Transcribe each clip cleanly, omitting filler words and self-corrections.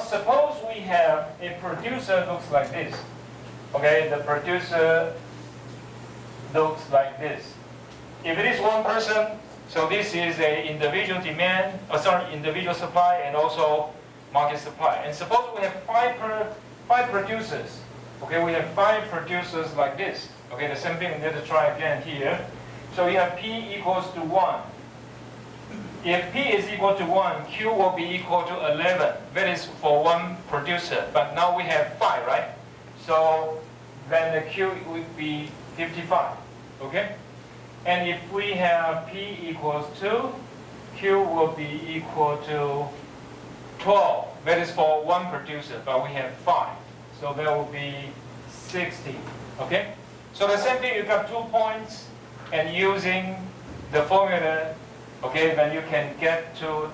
suppose we have a producer looks like this. Okay, the producer looks like this. If it is one person, so this is a individual demand, individual supply and also market supply. And suppose we have five producers. Okay, we have 5 producers like this. Okay, the same thing, let's try again here. So you have P equals to 1. If P is equal to 1, Q will be equal to 11. That is for one producer. But now we have 5, right? So then the Q would be 55. Okay? And if we have P equals 2, Q will be equal to 12. That is for one producer, but we have 5. So that will be 60. Okay? So the same thing, you got 2 points, and using the formula, okay, then you can get to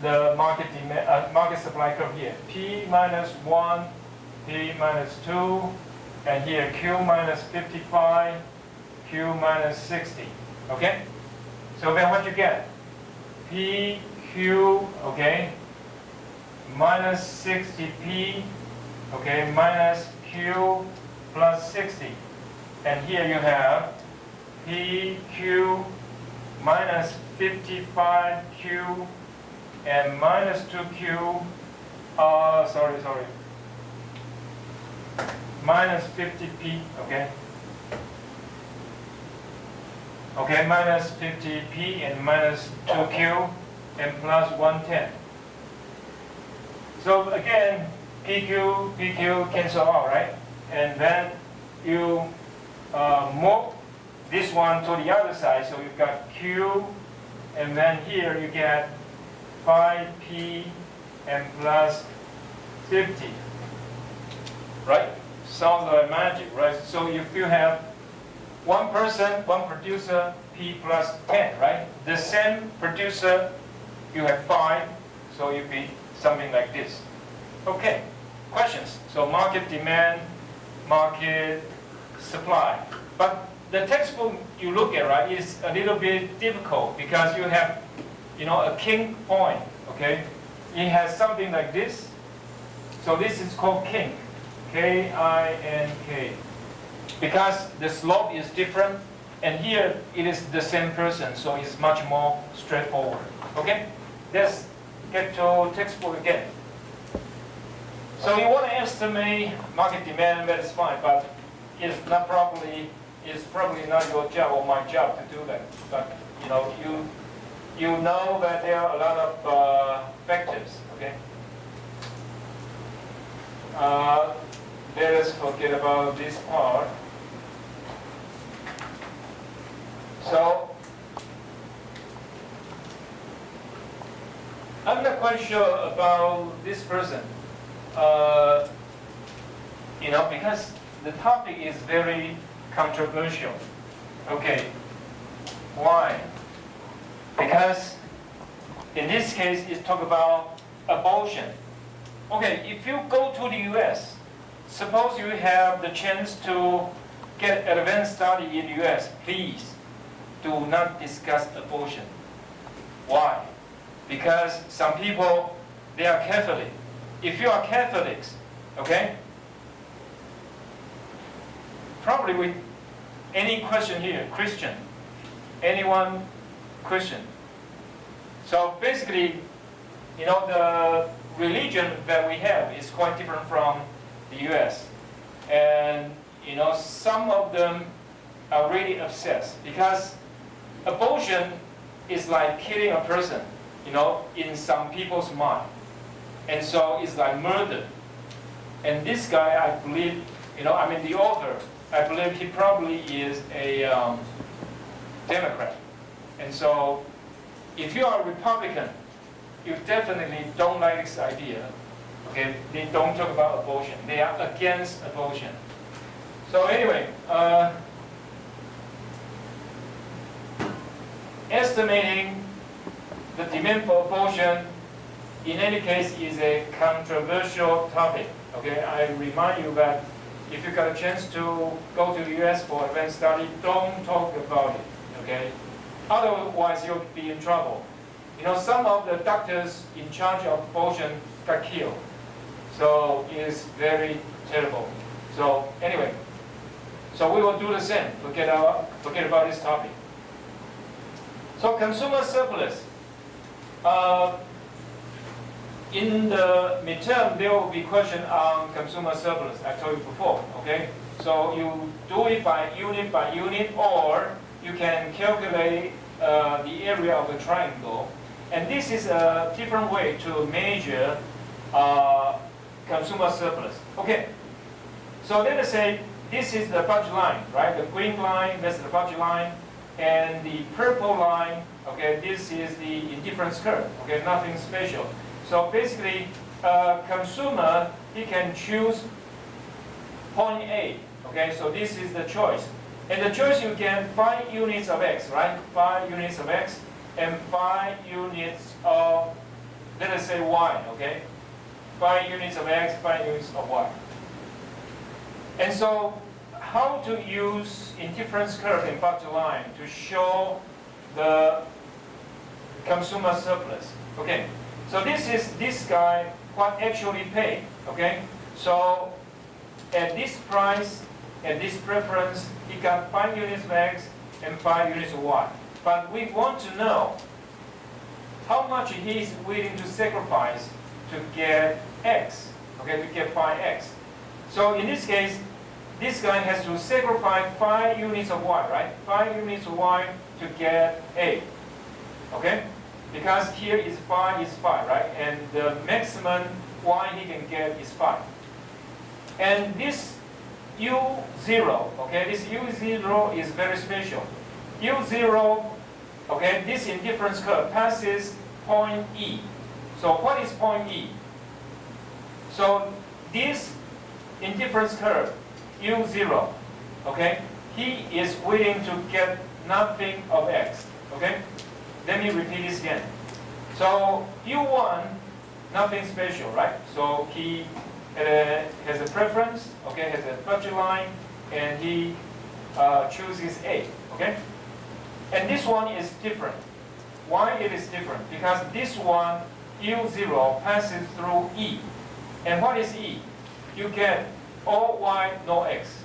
the market supply curve here. P minus 1, P minus 2, and here Q minus 55, Q minus 60. Okay? So then what you get? P, Q, okay, minus 60P, okay, minus Q plus 60. And here you have PQ minus 55Q and minus 2Q, minus 50P, okay? Okay, minus 50P and minus 2Q and plus 110. So again, PQ cancel out, right? And then you move this one to the other side, so you've got Q, and then here you get 5P and plus 50, right? Sounds like magic, right? So if you have one person, one producer, P plus 10, right? The same producer, you have 5, so you'd be something like this. Okay, questions? So market demand, market supply. But the textbook you look at, right, is a little bit difficult because you have, a kink point, okay? It has something like this. So this is called kink, K-I-N-K. Because the slope is different, and here it is the same person, so it's much more straightforward, okay? Let's get to textbook again. So you want to estimate market demand, that is fine, but it's probably not your job or my job to do that. But you know that there are a lot of factors. Okay. Let us forget about this part. So I'm not quite sure about this person. Because the topic is very controversial. Okay, why? Because in this case, it's talk about abortion. Okay, if you go to the US, suppose you have the chance to get advanced study in the US, please do not discuss abortion. Why? Because some people, they are Catholic. If you are Catholics, okay, probably with any question here, Christian, anyone Christian. So basically, the religion that we have is quite different from the US. And, some of them are really obsessed because abortion is like killing a person, in some people's mind. And so it's like murder. And this guy, I believe, the author, I believe he probably is a Democrat. And so if you are a Republican, you definitely don't like this idea. Okay, they don't talk about abortion. They are against abortion. So anyway, estimating the demand for abortion, in any case, is a controversial topic. Okay, I remind you that if you got a chance to go to the US for advanced study, don't talk about it. Okay, otherwise you'll be in trouble. Some of the doctors in charge of abortion got killed. So it's very terrible. So anyway, so we will do the same. Forget about this topic. So consumer surplus. In the midterm, there will be question on consumer surplus. I told you before. Okay. So you do it by unit, or you can calculate the area of the triangle. And this is a different way to measure consumer surplus. Okay. So let us say this is the budget line, right? The green line, that's the budget line, and the purple line, okay, this is the indifference curve. Okay, nothing special. So basically, consumer, he can choose point A. Okay, so this is the choice. And the choice, you get 5 units of X, right? 5 units of X and 5 units of, let us say, Y, okay? 5 units of X, 5 units of Y. And so, how to use indifference curve and budget line to show the consumer surplus? Okay, so this is this guy what actually paid. Okay, so at this price, at this preference, he got 5 units of X and 5 units of Y. But we want to know how much he is willing to sacrifice to get X. Okay, to get 5X. So in this case, this guy has to sacrifice 5 units of Y, right? 5 units of Y to get A. Okay? Because here is 5, right? And the maximum Y he can get is 5. And this U0, okay, this U0 is very special. U0, okay, this indifference curve passes point E. So what is point E? So this indifference curve, U0, okay, he is willing to get nothing of X, okay? Let me repeat this again. So U1, nothing special, right? So he has a preference, okay, has a budget line, and he chooses A, okay? And this one is different. Why it is different? Because this one, U0, passes through E. And what is E? You get all Y, no X.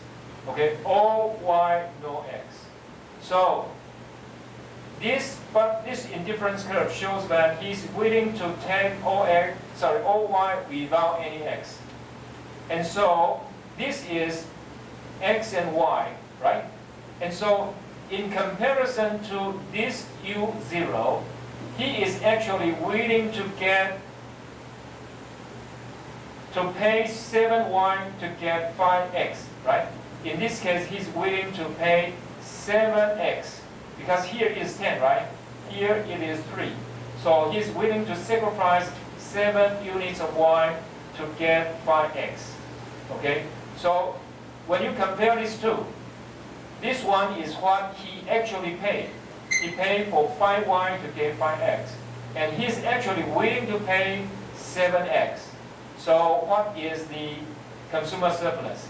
Okay, all Y, no X. So this indifference curve shows that he's willing to take all Y without any X. And so this is X and Y, right? And so in comparison to this U0, he is actually willing to pay 7Y to get 5X, right? In this case, he's willing to pay 7X, because here is 10, right? Here it is 3. So he's willing to sacrifice 7 units of Y to get 5X, okay? So when you compare these two, this one is what he actually paid. He paid for 5Y to get 5X. And he's actually willing to pay 7X. So what is the consumer surplus?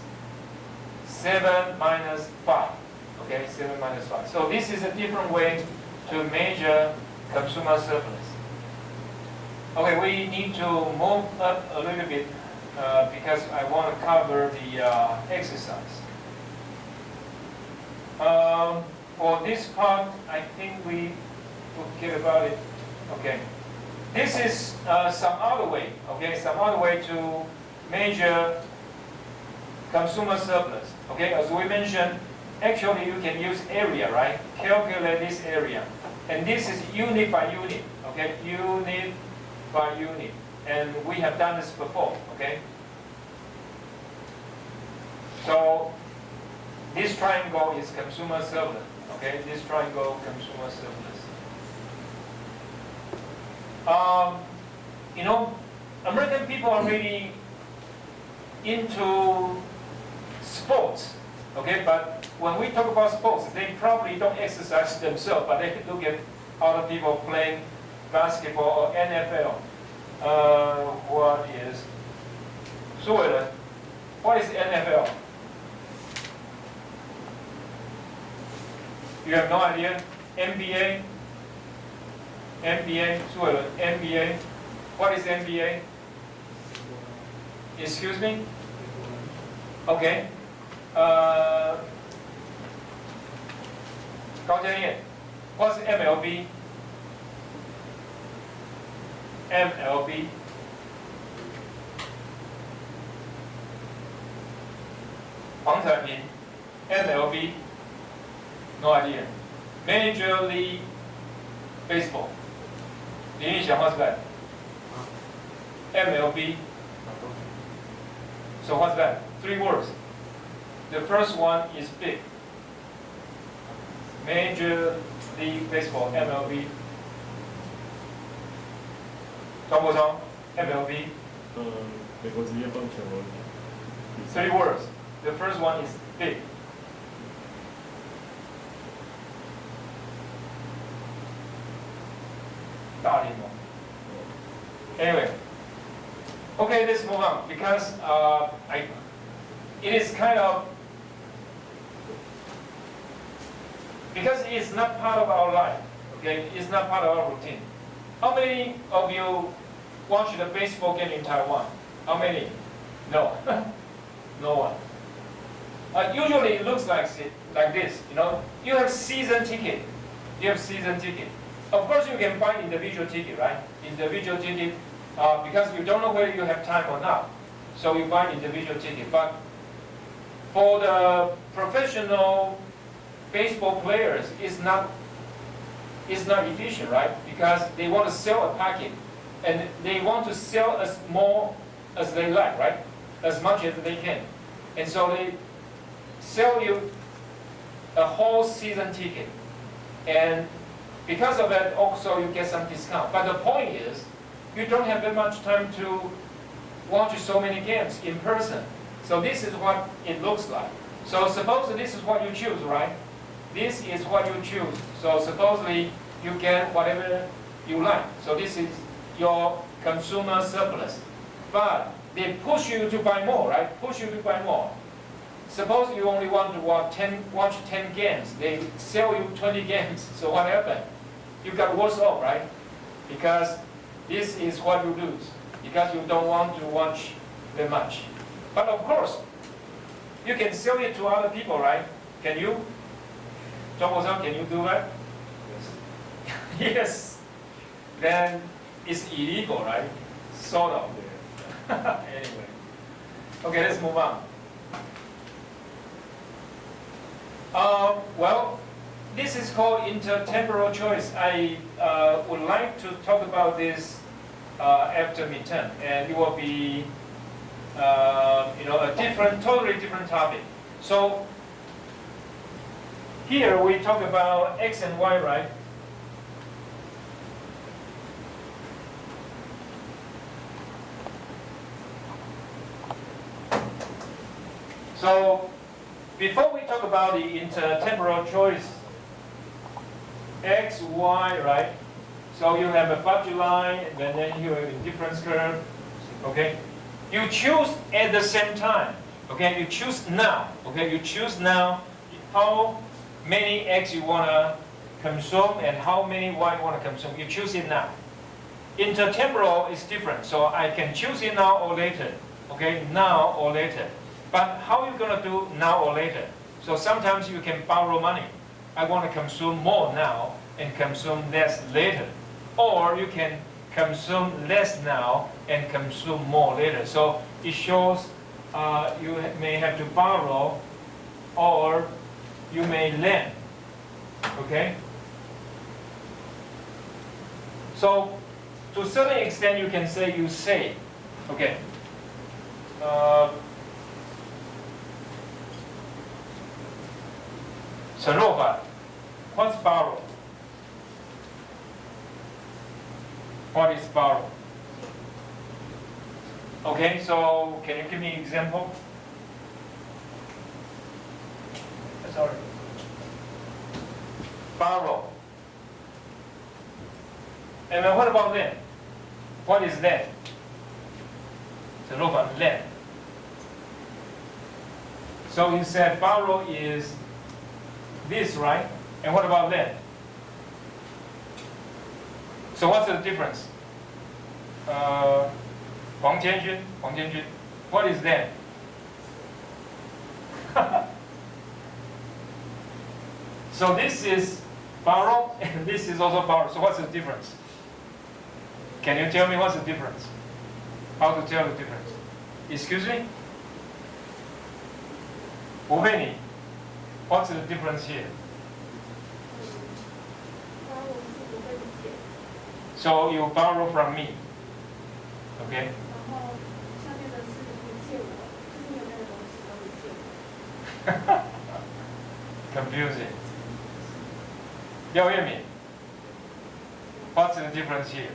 7 minus 5. Okay, 7 minus 5. So this is a different way to measure consumer surplus. Okay, we need to move up a little bit because I want to cover the exercise. For this part, I think we forget about it. Okay. This is some other way, okay, some other way to measure consumer surplus. Okay, as we mentioned, actually you can use area, right? Calculate this area. And this is unit by unit, okay, unit by unit. And we have done this before, okay? So this triangle is consumer surplus, okay? This triangle, consumer surplus. You know, American people are really into sports, okay? But when we talk about sports, they probably don't exercise themselves, but they look at other people playing basketball or NFL. What is NFL? You have no idea? NBA? NBA? NBA? What is NBA? Excuse me? Okay. 高建业 what's MLB? MLB. MLB. No idea. Major League Baseball. 林玉祥 what's that? MLB. So what's that? 3 words. The first one is big. Major League Baseball, MLB. 张国昌 MLB. 美国职业棒球。 3 words. The first one is big. Anyway, okay, let's move on because it is kind of because it's not part of our life. Okay, it's not part of our routine. How many of you watch the baseball game in Taiwan? How many? No, no one. Usually it looks like this. You know, you have season ticket. You have season ticket. Of course, you can buy individual ticket, right? Individual ticket, because you don't know whether you have time or not. So you buy individual ticket. But for the professional baseball players, it's not efficient, right? Because they want to sell a packet, and they want to sell as more as they like, right? As much as they can. And so they sell you a whole season ticket. And because of that, also you get some discount. But the point is, you don't have that much time to watch so many games in person. So this is what it looks like. So suppose this is what you choose, right? This is what you choose. So supposedly you get whatever you like. So this is your consumer surplus. But they push you to buy more, right? Push you to buy more. Suppose you only want to watch 10 games. They sell you 20 games. So what happened? You got worse off, right? Because this is what you lose. Because you don't want to watch that much. But of course, you can sell it to other people, right? Can you? Zhong, can you do that? Yes. Yes. Then it's illegal, right? Sort of. Anyway. Okay, let's move on. Well, this is called intertemporal choice. I would like to talk about this after midterm, and it will be a totally different topic. So here we talk about X and Y, right? So before we talk about the intertemporal choice, X, Y, right? So you have a budget line, and then you have a difference curve, okay? You choose at the same time, okay? You choose now, okay? You choose now how many X you want to consume and how many Y you want to consume. You choose it now. Intertemporal is different, so I can choose it now or later, okay? Now or later. But how are you going to do now or later? So sometimes you can borrow money. I want to consume more now and consume less later. Or you can consume less now and consume more later. So it shows you may have to borrow or you may lend. Okay? So to a certain extent you can say you save. Okay. Chen Ruofan, what's borrow? What is borrow? Okay, so can you give me an example? Sorry. Borrow. And then what about lend? What is lend? Chen Ruofan, lend. So you said borrow is this, right? And what about lend? So what's the difference? Wang Jianjun, What is then? So this is borrow, and this is also borrow. So what's the difference? Can you tell me what's the difference? How to tell the difference? Excuse me? 我问你 what's the difference here? So you borrow from me, okay? Confusing. 廖月敏 what's the difference here?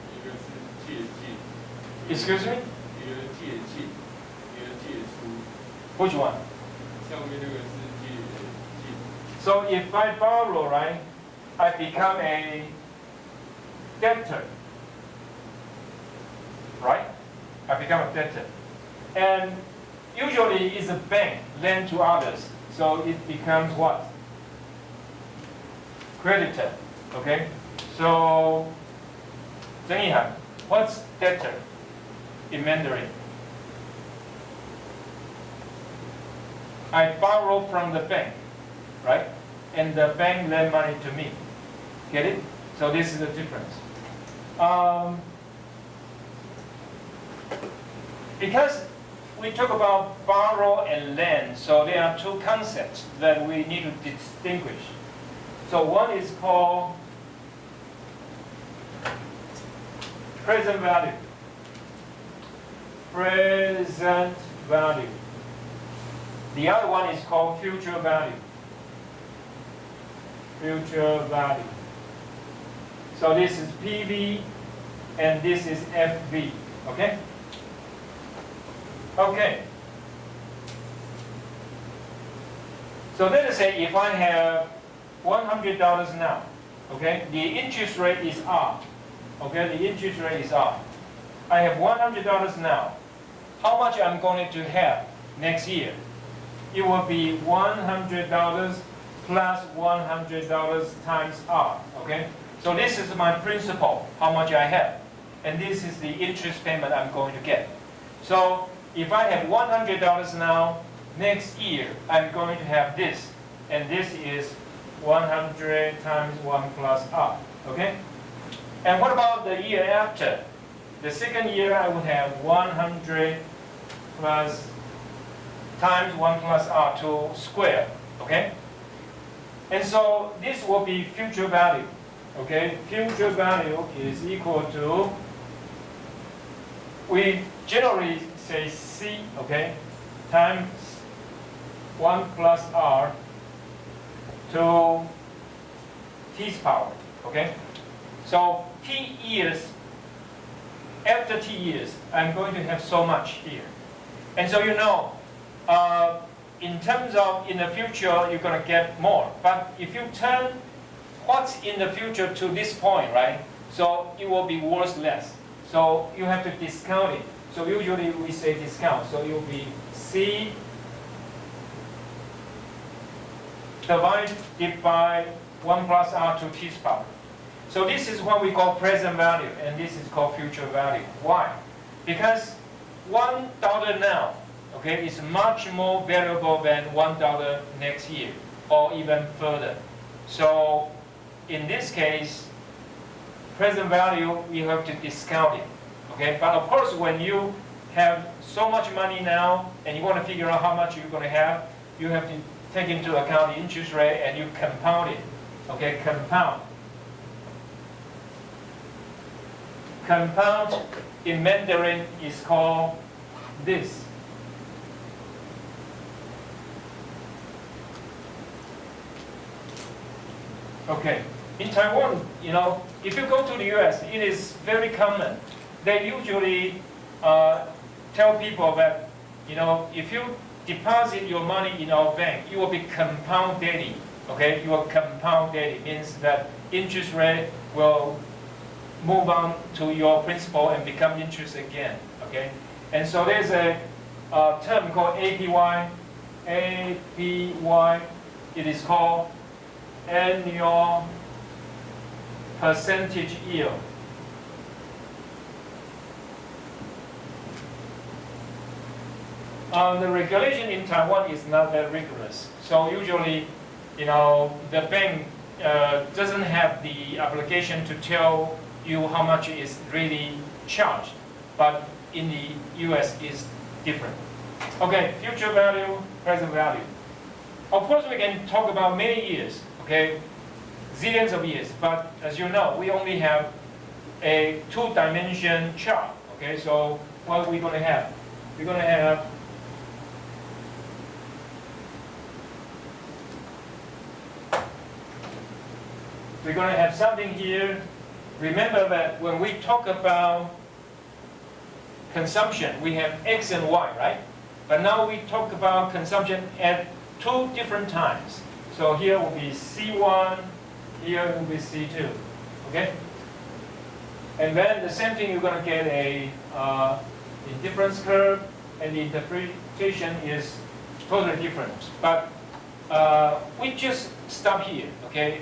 一个是借进， Excuse me? 一个借进，一个借出， Which one? 上面那个是借进。 So if I borrow, right, I become a debtor, right? I become a debtor. And usually it's a bank lend to others, so it becomes what? Creditor, okay? So, Zheng Yihan, what's debtor in Mandarin? I borrow from the bank, right? And the bank lend money to me. Get it? So this is the difference. Because we talk about borrow and lend, so there are two concepts that we need to distinguish. So one is called present value. Present value. The other one is called future value. Future value. So this is PV and this is FV. Okay? Okay. So let us say if I have $100 now, okay, the interest rate is R. Okay, the interest rate is R. I have $100 now. How much I'm going to have next year? It will be $100 plus $100 times R. Okay, so this is my principal, how much I have, and this is the interest payment I'm going to get. So if I have $100 now, next year I'm going to have this, and this is 100 times 1 plus R, okay? And what about the year after? The second year I would have 100 plus times 1 plus R to square, okay? And so this will be future value, okay? Future value is equal to, we generally say C, okay, times 1 plus R to T's power, okay? So T years, after T years, I'm going to have so much here. And so you know, in terms of in the future, you're going to get more. But if you turn what's in the future to this point, right? So it will be worth less. So you have to discount it. So usually we say discount. So it will be C divided by 1 plus R to T's power. So this is what we call present value, and this is called future value. Why? Because $1 now, okay, is much more valuable than $1 next year, or even further. So in this case, present value, you have to discount it, okay? But of course, when you have so much money now, and you want to figure out how much you're going to have, you have to take into account the interest rate, and you compound it, okay? Compound. Compound in Mandarin is called this. Okay, in Taiwan, you know, if you go to the US, it is very common. They usually tell people that, you know, if you deposit your money in our bank, you will be compound daily. Okay, you will compound daily means that interest rate will move on to your principal and become interest again. Okay, and so there's a term called APY. APY, it is called annual percentage yield. The regulation in Taiwan is not that rigorous. So usually, the bank doesn't have the obligation to tell you how much is really charged, but in the US is different. Okay, future value, present value. Of course, we can talk about many years, okay, zillions of years, but as you know, we only have a two-dimension chart, okay, so what are we going to have? We're going to have something here. Remember that when we talk about consumption, we have X and Y, right? But now we talk about consumption at two different times. So here will be C1, here will be C2, okay? And then the same thing, you're going to get a indifference curve, and the interpretation is totally different. But we just stop here, okay?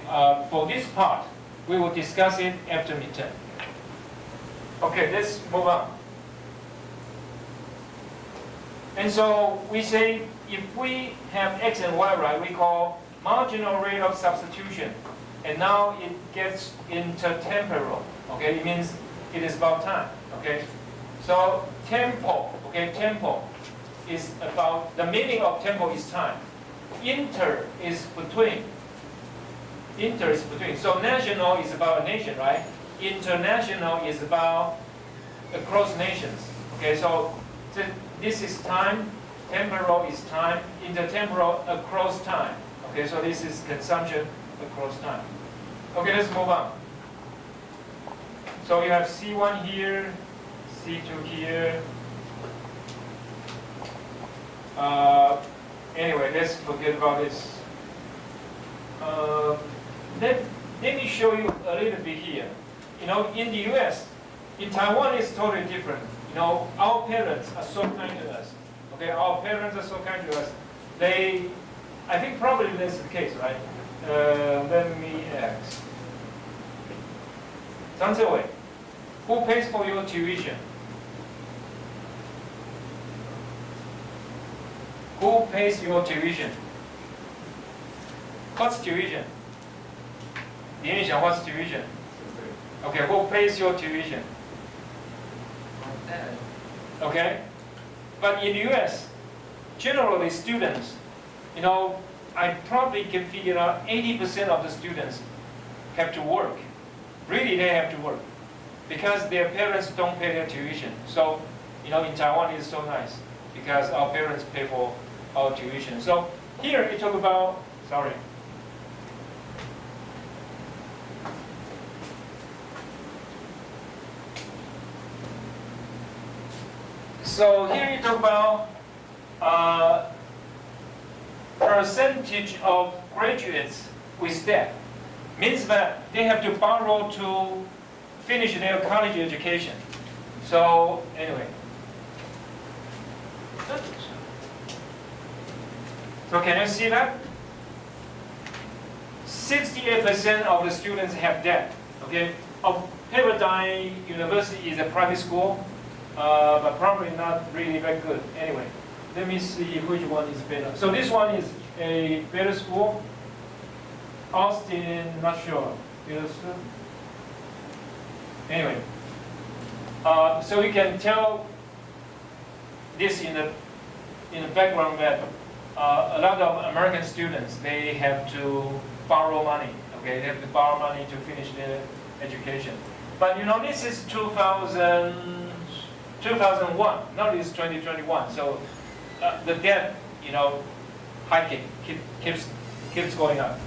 For this part, we will discuss it after midterm. Okay, let's move on. And so we say if we have X and Y, right, we call marginal rate of substitution. And now it gets into temporal, okay? It means it is about time, okay? So tempo, okay, tempo is about, the meaning of tempo is time. Inter is between. Inter is between. So national is about a nation, right? International is about across nations. Okay, so this is time, temporal is time, intertemporal across time. Okay, so this is consumption across time. Okay, let's move on. So you have C1 here, C2 here. Anyway, let's forget about this. Let me show you a little bit here. In the US, in Taiwan it's totally different. Our parents are so kind to us. Okay, our parents are so kind to us. I think probably that's the case, right? Let me ask. Wei, who pays for your tuition? Who pays your tuition? What's tuition? What's tuition? Okay, who pays your tuition? Okay? But in the US, generally students, I probably can figure out 80% of the students have to work. Really, they have to work. Because their parents don't pay their tuition. So, in Taiwan it's so nice. Because our parents pay for our tuition. So, here we talk about, So here you talk about percentage of graduates with debt. Means that they have to borrow to finish their college education. So anyway. So can you see that? 68% of the students have debt. Okay, Pepperdine University is a private school. But probably not really very good. Anyway, let me see which one is better. So this one is a better school. Austin, not sure. Anyway, so you can tell this in the background that a lot of American students, they have to borrow money. Okay, they have to borrow money to finish their education. But this is 2001, now it's 2021, so the debt, hiking, keeps going up.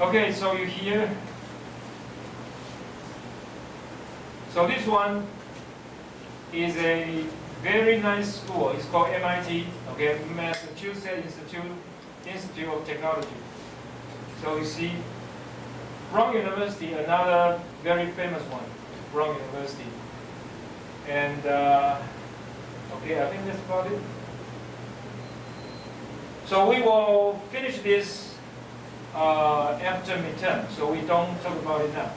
Okay, so you hear. So this one is a very nice school. It's called MIT, okay, Massachusetts Institute of Technology. So you see, Brown University, another very famous one, Brown University. And, okay, I think that's about it. So we will finish this after midterm, so we don't talk about it now.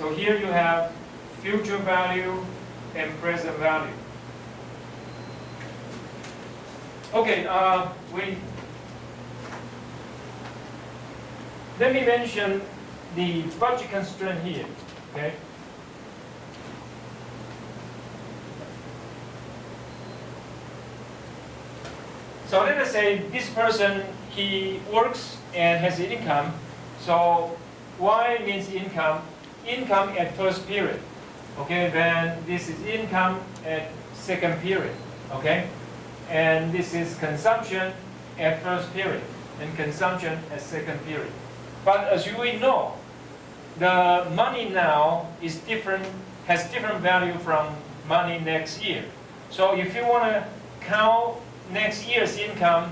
So here you have future value and present value. Okay, let me mention the budget constraint here. Okay. So let us say this person, he works and has income. So Y means income. Income at first period. Okay, then this is income at second period. Okay, and this is consumption at first period and consumption at second period. But as you will know, the money now is different, has different value from money next year. So if you want to count next year's income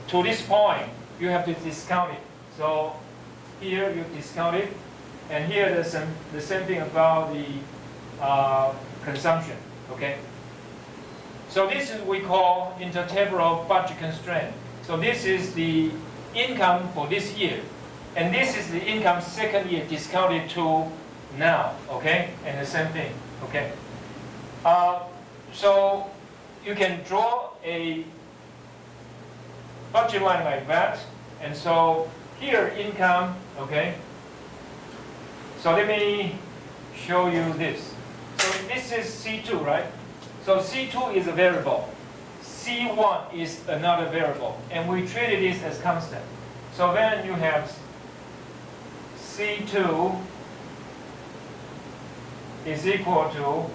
to this point, you have to discount it. So here you discount it, and here the same thing about the consumption. Okay. So this is we call intertemporal budget constraint. So this is the income for this year, and this is the income second year discounted to now. Okay, and the same thing. Okay. So you can draw a budget line like that, and so here income. Okay. So let me show you this. So this is C2, right? So C2 is a variable. C1 is another variable, and we treated this as constant. So then you have C2 is equal to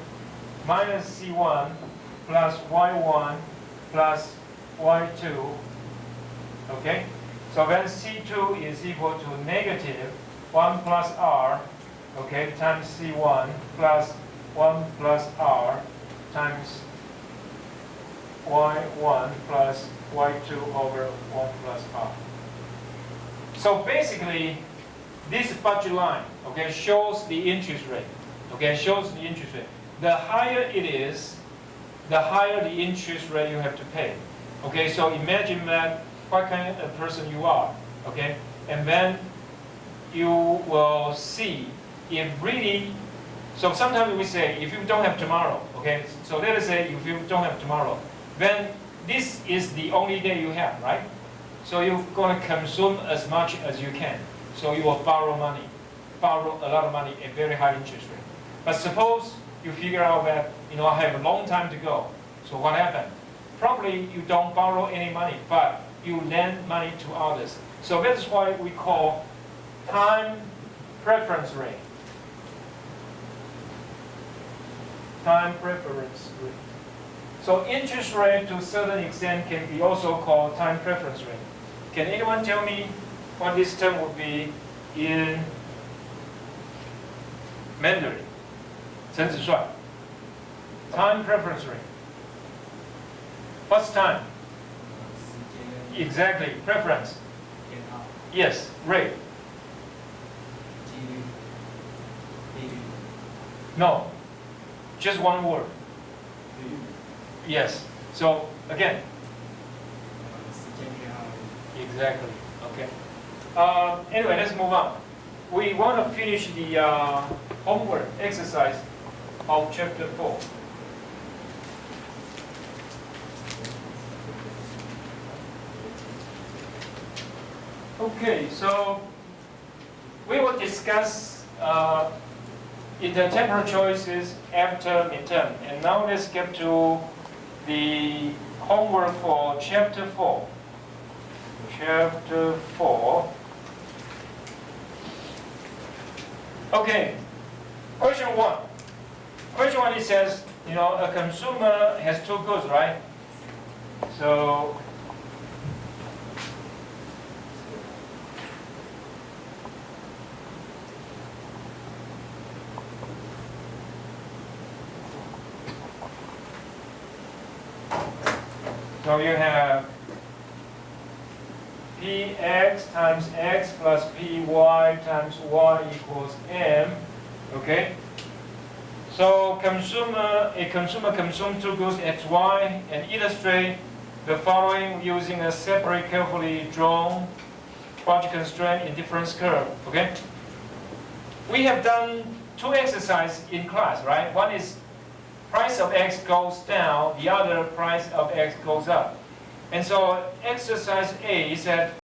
minus C1 plus Y1 plus Y2. Okay? So then C2 is equal to negative 1 plus R, okay, times C1 plus 1 plus R times Y1 plus Y2 over 1 plus R. So basically, this budget line, okay, shows the interest rate. Okay, shows the interest rate. The higher it is, the higher the interest rate you have to pay. Okay, so imagine that what kind of person you are. Okay, and then you will see if really. So sometimes we say if you don't have tomorrow. Okay, so let us say if you don't have tomorrow, then this is the only day you have, right? So you're going to consume as much as you can. So you will borrow money, borrow a lot of money at very high interest rate. But suppose you figure out that, I have a long time to go. So what happened? Probably you don't borrow any money, but you lend money to others. So that's why we call time preference rate. Time preference rate. So interest rate to a certain extent can be also called time preference rate. Can anyone tell me what this term would be in Mandarin? 陈子帅. Time preference rate. What's time? Exactly. Preference. Yes. Rate. No. Just one word. Yes. So again. Exactly. Okay. Anyway, let's move on. We want to finish the homework exercise of chapter 4. Okay, so we will discuss intertemporal choices after midterm. And now let's get to the homework for chapter 4. Chapter 4. Okay, question 1. Question 1, it says, a consumer has two goods, right? So you have Px times x plus Py times y equals m. Okay? So a consumer consumes two goods xy and illustrate the following using a separate carefully drawn budget constraint indifference curve. Okay? We have done two exercises in class, right? One is price of X goes down, the other price of X goes up. And so exercise A is that